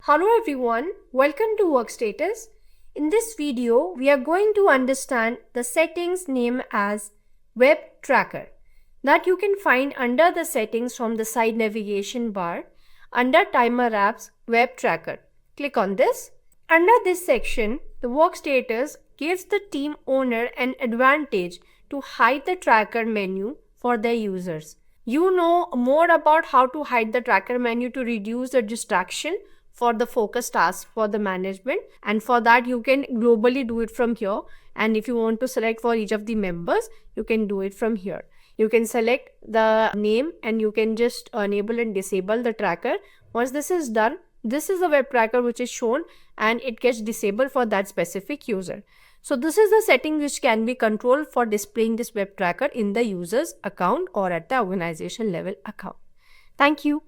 Hello everyone, welcome to Workstatus. In this video, we are going to understand the settings named as Web Tracker that you can find under the settings from the side navigation bar under Timer Apps Web Tracker. Click on this. Under this section, the Workstatus gives the team owner an advantage to hide the tracker menu for their users. You know more about how to hide the tracker menu to reduce the distraction for the focus task for the management, and for that you can globally do it from here, and if you want to select for each of the members you can do it from here. You can select the name and you can just enable and disable the tracker. Once this is done, this is the web tracker which is shown and it gets disabled for that specific user. So this is the setting which can be controlled for displaying this web tracker in the user's account or at the organization level account. Thank you.